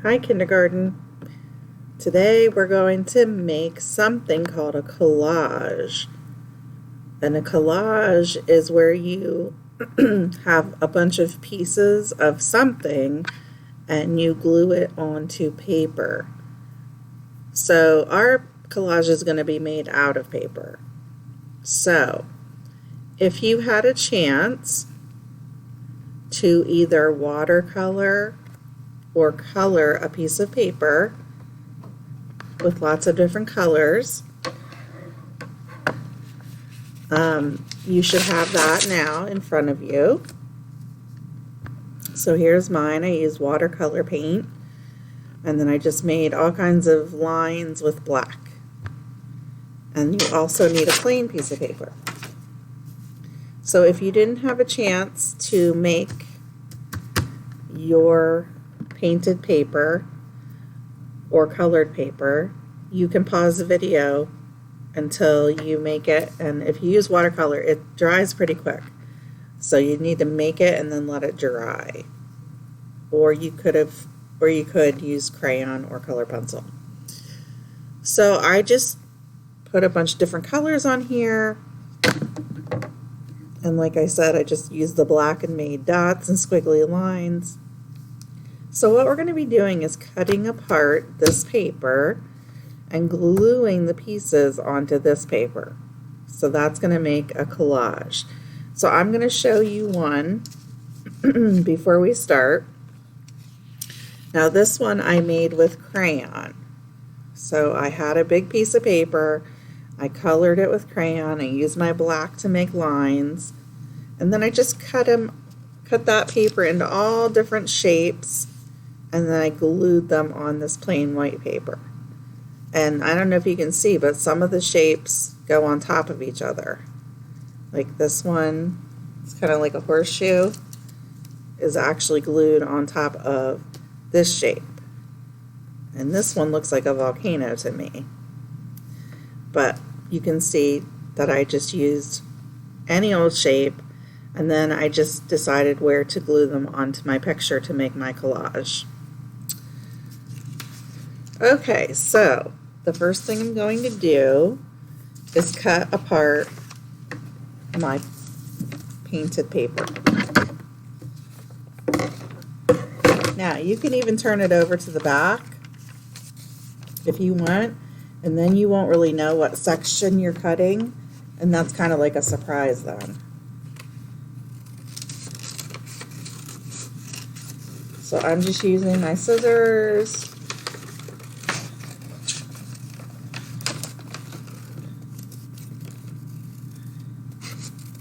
Hi, kindergarten. Today we're going to make something called a collage. And a collage is where you have a bunch of pieces of something and you glue it onto paper. So our collage is going to be made out of paper. So if you had a chance to either watercolor or color a piece of paper with lots of different colors, you should have that now in front of you. So here's mine. I used watercolor paint, and then I just made all kinds of lines with black. And you also need a plain piece of paper. So if you didn't have a chance to make your painted paper or colored paper, you can pause the video until you make it. And if you use watercolor, it dries pretty quick. So you need to make it and then let it dry. Or you could use crayon or color pencil. So I just put a bunch of different colors on here. And like I said, I just used the black and made dots and squiggly lines. So what we're going to be doing is cutting apart this paper and gluing the pieces onto this paper. So that's going to make a collage. So I'm going to show you one before we start. Now this one I made with crayon. So I had a big piece of paper, I colored it with crayon, I used my black to make lines, and then I just cut that paper into all different shapes, and then I glued them on this plain white paper. And I don't know if you can see, but some of the shapes go on top of each other. Like this one, it's kind of like a horseshoe, is actually glued on top of this shape. And this one looks like a volcano to me. But you can see that I just used any old shape, and then I just decided where to glue them onto my picture to make my collage. Okay, so the first thing I'm going to do is cut apart my painted paper. Now you can even turn it over to the back if you want, and then you won't really know what section you're cutting, and that's kind of like a surprise then. So I'm just using my scissors.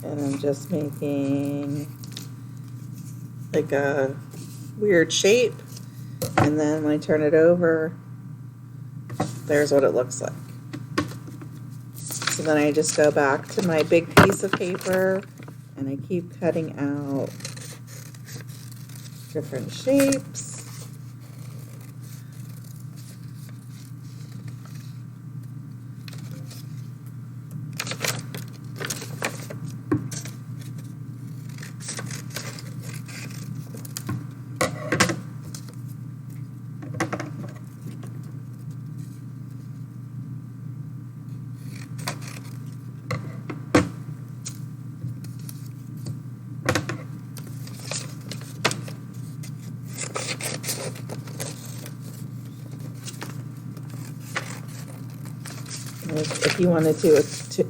And I'm just making like a weird shape, and then when I turn it over, there's what it looks like. So then I just go back to my big piece of paper and I keep cutting out different shapes. If you wanted to,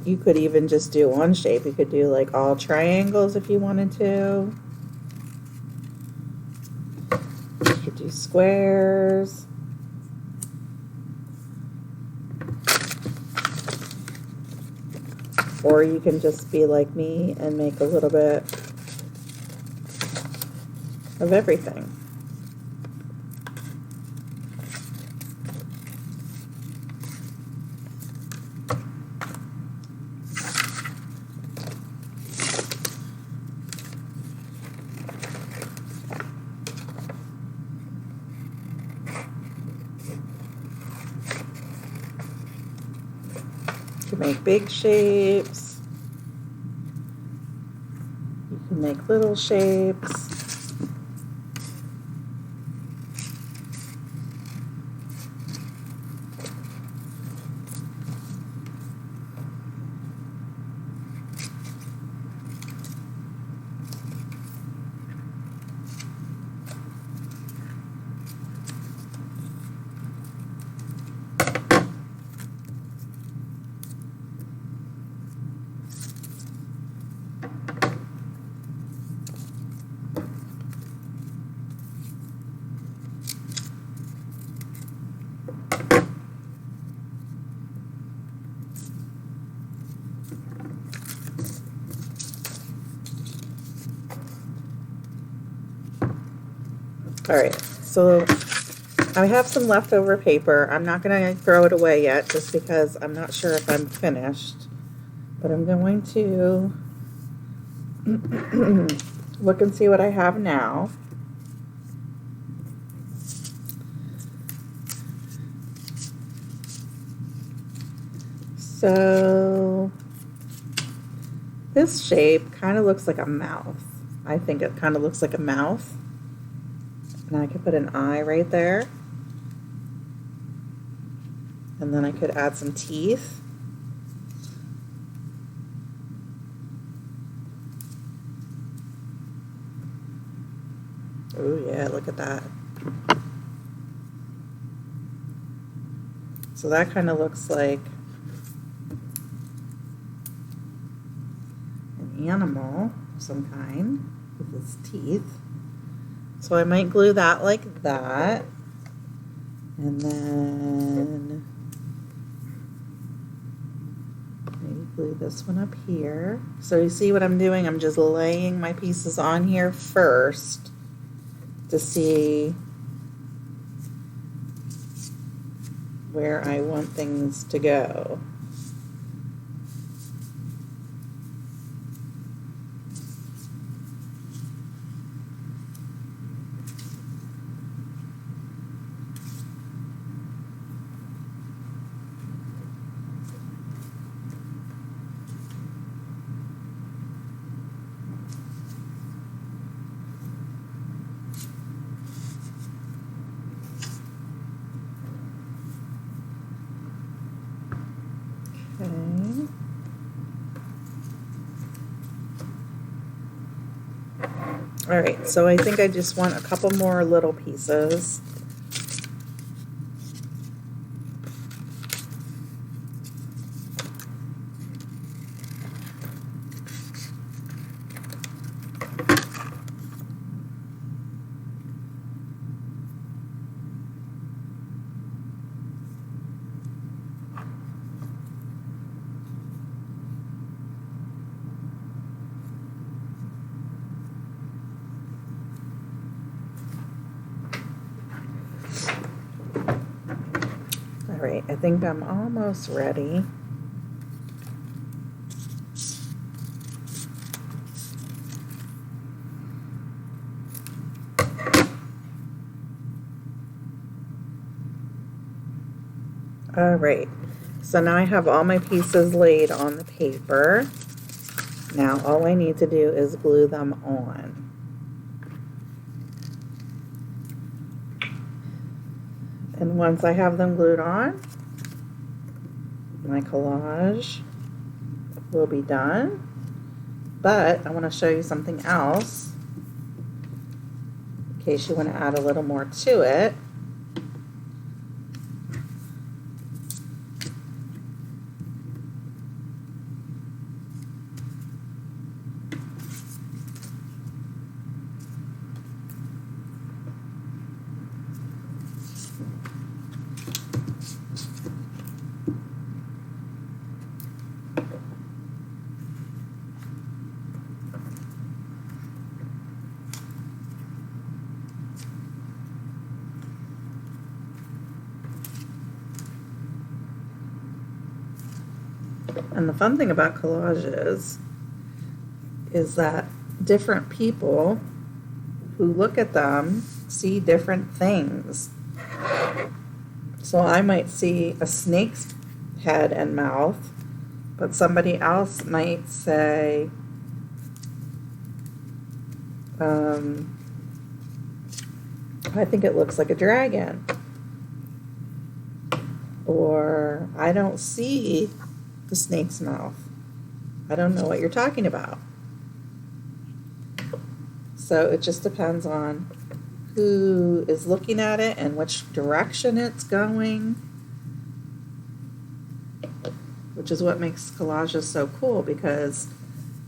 you could even just do one shape. You could do like all triangles if you wanted to. You could do squares. Or you can just be like me and make a little bit of everything. You can make big shapes. You can make little shapes. All right, so I have some leftover paper. I'm not going to throw it away yet just because I'm not sure if I'm finished. But I'm going to look and see what I have now. So this shape kind of looks like a mouth. I think it kind of looks like a mouth. And I could put an eye right there. And then I could add some teeth. Oh yeah, look at that. So that kind of looks like an animal of some kind with its teeth. So I might glue that like that. And then maybe glue this one up here. So you see what I'm doing? I'm just laying my pieces on here first to see where I want things to go. Okay. All right, so I think I just want a couple more little pieces. All right, I think I'm almost ready. All right, so now I have all my pieces laid on the paper. Now all I need to do is glue them on. And once I have them glued on, my collage will be done. But I want to show you something else in case you want to add a little more to it. And the fun thing about collages is that different people who look at them see different things. So I might see a snake's head and mouth, but somebody else might say, I think it looks like a dragon. Or I don't see the snake's mouth. I don't know what you're talking about. So it just depends on who is looking at it and which direction it's going, which is what makes collages so cool, because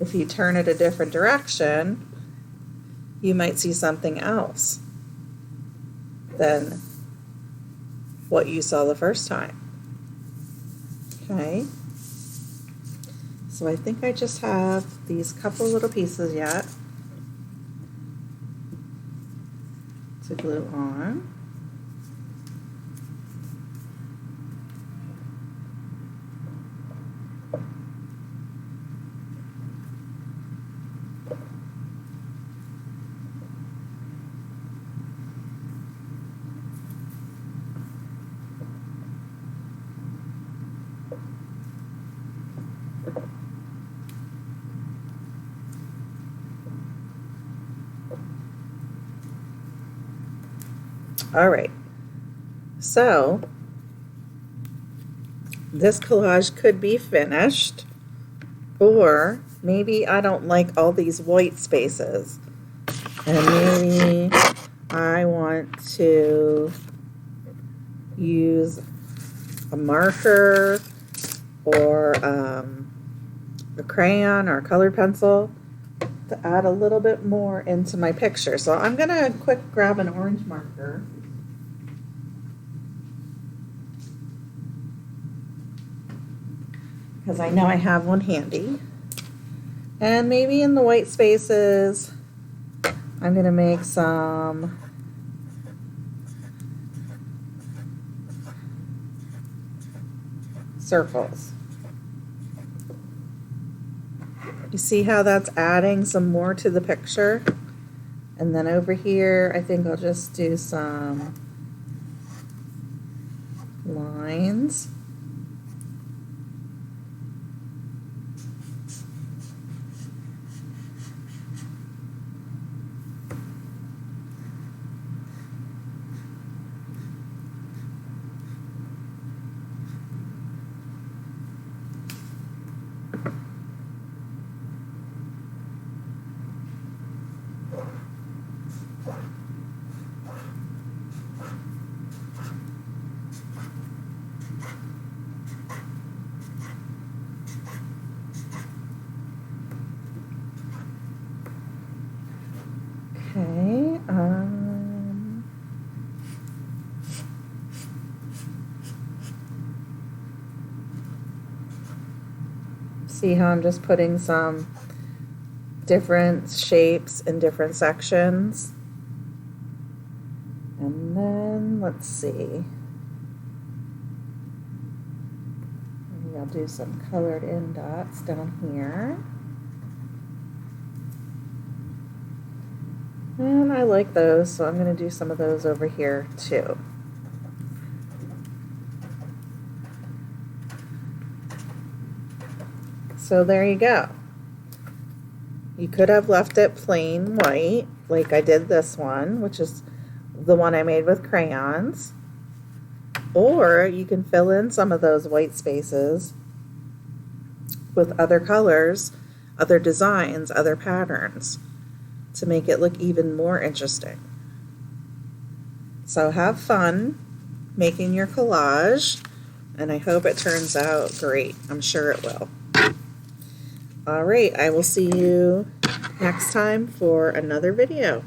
if you turn it a different direction, you might see something else than what you saw the first time. Okay. So I think I just have these couple little pieces yet to glue on. All right, so this collage could be finished, or maybe I don't like all these white spaces, and maybe I want to use a marker or a crayon or a colored pencil to add a little bit more into my picture. So I'm gonna quick grab an orange marker. Because I know I have one handy. And maybe in the white spaces, I'm going to make some circles. You see how that's adding some more to the picture? And then over here, I think I'll just do some lines. Okay, see how I'm just putting some different shapes in different sections? And then, let's see. Maybe I'll do some colored in dots down here. And I like those, so I'm going to do some of those over here too. So there you go. You could have left it plain white, like I did this one, which is the one I made with crayons. Or you can fill in some of those white spaces with other colors, other designs, other patterns, to make it look even more interesting. So have fun making your collage, and I hope it turns out great. I'm sure it will. All right, I will see you next time for another video.